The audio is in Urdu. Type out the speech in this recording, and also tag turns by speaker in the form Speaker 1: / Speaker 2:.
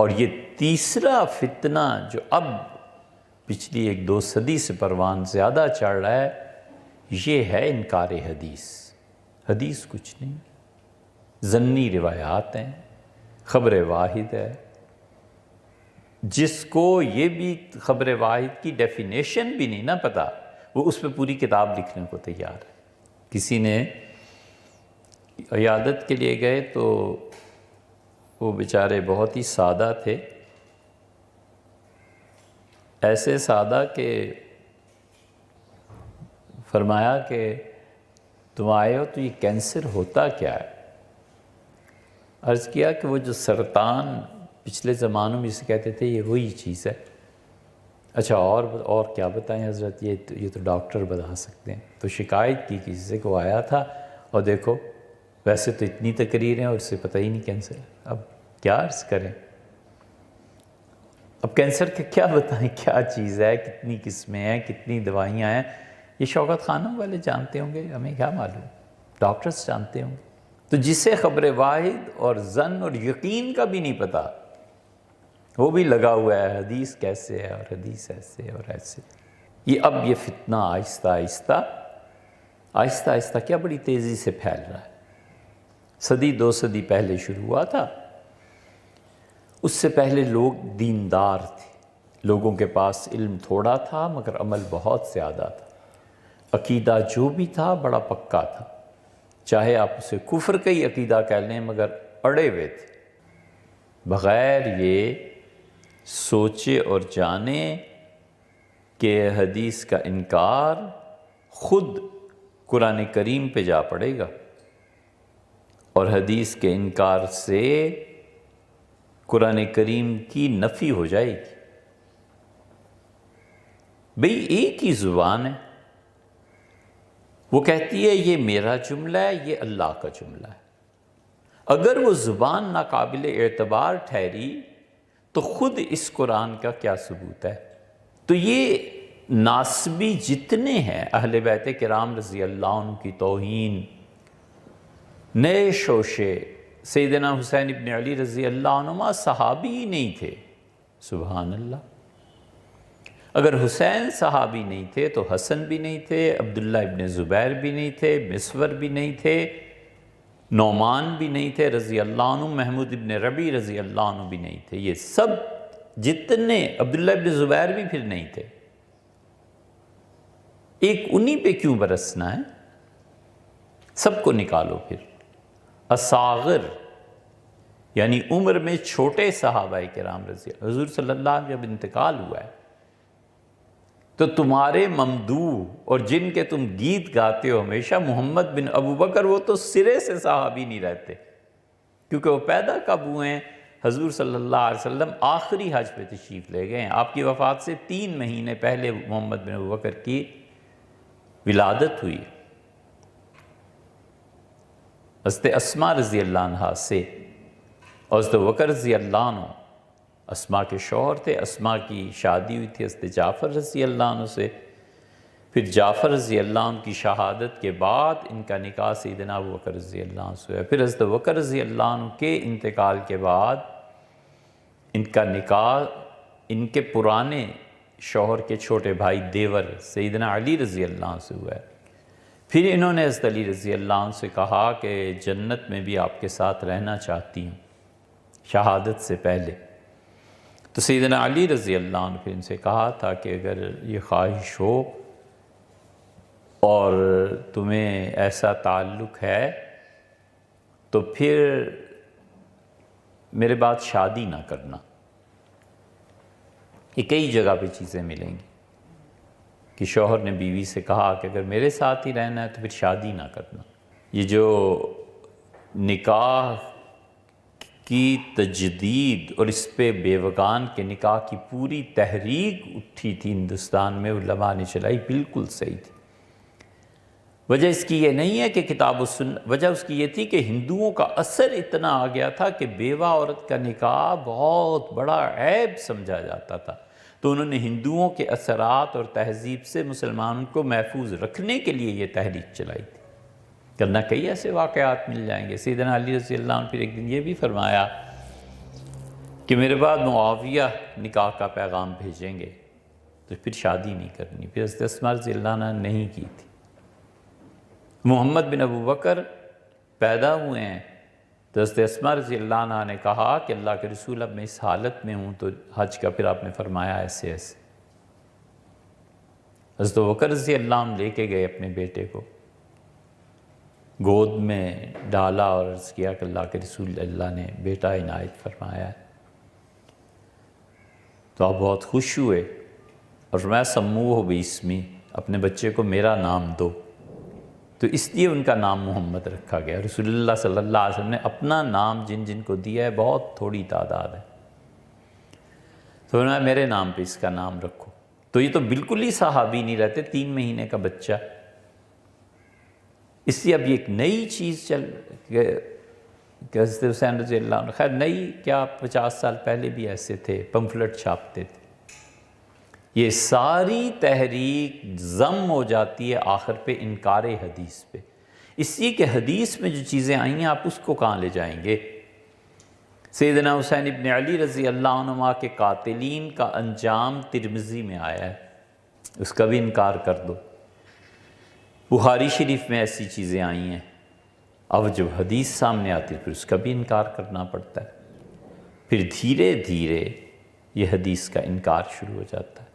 Speaker 1: اور یہ تیسرا فتنہ جو اب پچھلی 1-2 صدی سے پروان زیادہ چڑھ رہا ہے، یہ ہے انکار حدیث۔ حدیث کچھ نہیں، ظنی روایات ہیں، خبر واحد ہے۔ جس کو یہ بھی خبر واحد کی ڈیفینیشن بھی نہیں نا پتا، وہ اس پہ پوری کتاب لکھنے کو تیار ہے۔ کسی نے عیادت کے لیے گئے تو وہ بیچارے بہت ہی سادہ تھے، ایسے سادہ کہ فرمایا کہ تم آئے ہو تو یہ کینسر ہوتا کیا ہے؟ عرض کیا کہ وہ جو سرطان پچھلے زمانوں میں اسے کہتے تھے یہ وہی چیز ہے۔ اچھا اور کیا بتائیں حضرت، یہ تو ڈاکٹر بتا سکتے ہیں۔ تو شکایت کی کسی سے کہ وہ آیا تھا اور دیکھو ویسے تو اتنی تقریریں اور اسے پتہ ہی نہیں کینسر ہے، اب کیا عرض کریں؟ اب کینسر کے کیا بتائیں کیا چیز ہے، کتنی قسمیں ہیں، کتنی دوائیاں ہیں، یہ شوکت خانم والے جانتے ہوں گے، ہمیں کیا معلوم، ڈاکٹرز جانتے ہوں گے۔ تو جسے خبر واحد اور ظن اور یقین کا بھی نہیں پتا، وہ بھی لگا ہوا ہے حدیث کیسے ہے اور حدیث ایسے اور ایسے۔ اب یہ فتنہ آہستہ آہستہ کیا بڑی تیزی سے پھیل رہا ہے۔ صدی 2 صدی پہلے شروع ہوا تھا، اس سے پہلے لوگ دیندار تھے، لوگوں کے پاس علم تھوڑا تھا مگر عمل بہت زیادہ تھا، عقیدہ جو بھی تھا بڑا پکا تھا، چاہے آپ اسے کفر کا ہی عقیدہ کہہ لیں مگر اڑے ہوئے تھے، بغیر یہ سوچے اور جانے کہ حدیث کا انکار خود قرآن کریم پہ جا پڑے گا، اور حدیث کے انکار سے قرآن کریم کی نفی ہو جائے گی۔ بھئی ایک ہی زبان ہے، وہ کہتی ہے یہ میرا جملہ ہے، یہ اللہ کا جملہ ہے۔ اگر وہ زبان ناقابل اعتبار ٹھہری تو خود اس قرآن کا کیا ثبوت ہے؟ تو یہ ناسبی جتنے ہیں اہل بیت کرام رضی اللہ عنہ کی توہین، نئے شوشے، سیدنا حسین ابن علی رضی اللہ عنہما صحابی ہی نہیں تھے، سبحان اللہ۔ اگر حسین صحابی نہیں تھے تو حسن بھی نہیں تھے، عبداللہ ابن زبیر بھی نہیں تھے، مسور بھی نہیں تھے، نعمان بھی نہیں تھے رضی اللہ عنہ، محمود ابن ربی رضی اللہ عنہ بھی نہیں تھے، یہ سب جتنے، عبداللہ ابن زبیر بھی پھر نہیں تھے، ایک انہی پہ کیوں برسنا ہے؟ سب کو نکالو پھر۔ اصاغر یعنی عمر میں چھوٹے صحابہ کرام رضی اللہ، حضور صلی اللہ علیہ وسلم جب انتقال ہوا ہے تو تمہارے ممدوح اور جن کے تم گیت گاتے ہو ہمیشہ، محمد بن ابو بکر، وہ تو سرے سے صحابی نہیں رہتے، کیونکہ وہ پیدا کب ہوئے ہیں؟ حضور صلی اللہ علیہ وسلم آخری حج پہ تشریف لے گئے ہیں، آپ کی وفات سے 3 مہینے پہلے محمد بن ابو بکر کی ولادت ہوئی ہے۔ حضرت اسماء رضی اللہ عنہ سے اور حضرت بکر رضی اللہ عنہ، اسماء کے شوہر تھے، اسماء کی شادی ہوئی تھی حضرت جعفر رضی اللہ عنہ سے، پھر جعفر رضی اللہ عنہ کی شہادت کے بعد ان کا نکاح سیدنا ابو بکر رضی اللہ عنہ سے ہے، پھر حضرت بکر رضی اللہ عنہ کے انتقال کے بعد ان کا نکاح ان کے پرانے شوہر کے چھوٹے بھائی دیور سیدنا علی رضی اللہ عنہ سے ہوا ہے۔ پھر انہوں نے حضرت علی رضی اللہ عنہ سے کہا کہ جنت میں بھی آپ کے ساتھ رہنا چاہتی ہوں، شہادت سے پہلے۔ تو سیدنا علی رضی اللہ عنہ پھر ان سے کہا تھا کہ اگر یہ خواہش ہو اور تمہیں ایسا تعلق ہے تو پھر میرے بعد شادی نہ کرنا۔ یہ کئی جگہ پہ چیزیں ملیں گی کہ شوہر نے بیوی سے کہا کہ اگر میرے ساتھ ہی رہنا ہے تو پھر شادی نہ کرنا۔ یہ جو نکاح کی تجدید اور اس پہ بیوگان کے نکاح کی پوری تحریک اٹھی تھی ہندوستان میں، علماء نے چلائی، بالکل صحیح تھی۔ وجہ اس کی یہ نہیں ہے کہ کتاب و سنت، وجہ اس کی یہ تھی کہ ہندوؤں کا اثر اتنا آ گیا تھا کہ بیوہ عورت کا نکاح بہت بڑا عیب سمجھا جاتا تھا، تو انہوں نے ہندوؤں کے اثرات اور تہذیب سے مسلمانوں کو محفوظ رکھنے کے لیے یہ تحریک چلائی تھی۔ کرنا کئی ایسے واقعات مل جائیں گے۔ سیدنا علی رضی اللہ عنہ پھر ایک دن یہ بھی فرمایا کہ میرے بعد معاویہ نکاح کا پیغام بھیجیں گے تو پھر شادی نہیں کرنی. پھر حضرت اسماء رضی اللہ عنہ نے نہیں کی تھی. محمد بن ابو بکر پیدا ہوئے ہیں تو حضرت اسماء رضی اللہ عنہ نے کہا کہ اللہ کے رسول اب میں اس حالت میں ہوں تو حج کا پھر آپ نے فرمایا ایسے ایسے. حضرت بکر رضی اللہ عنہ لے کے گئے اپنے بیٹے کو, گود میں ڈالا اور عرض کیا کہ اللہ کے رسول اللہ نے بیٹا عنایت فرمایا ہے. تو آپ بہت خوش ہوئے اور فرمایا سموہ باسمی, اپنے بچے کو میرا نام دو. تو اس لیے ان کا نام محمد رکھا گیا. رسول اللہ صلی اللہ علیہ وسلم نے اپنا نام جن جن کو دیا ہے بہت تھوڑی تعداد ہے, تو فرمایا میرے نام پہ اس کا نام رکھو. تو یہ تو بالکل ہی صحابی نہیں رہتے, 3 مہینے کا بچہ. اس لیے اب یہ ایک نئی چیز چل کہ حضرت حسین رضی اللہ عنہ, خیر نئی کیا 50 سال پہلے بھی ایسے تھے, پمفلٹ چھاپتے تھے. یہ ساری تحریک ضم ہو جاتی ہے آخر پہ انکار حدیث پہ. اس لیے کہ حدیث میں جو چیزیں آئی ہیں آپ اس کو کہاں لے جائیں گے. سیدنا حسین ابن علی رضی اللہ عنہ کے قاتلین کا انجام ترمذی میں آیا ہے, اس کا بھی انکار کر دو. بخاری شریف میں ایسی چیزیں آئی ہیں, اب جب حدیث سامنے آتی ہے پھر اس کا بھی انکار کرنا پڑتا ہے. پھر دھیرے دھیرے یہ حدیث کا انکار شروع ہو جاتا ہے.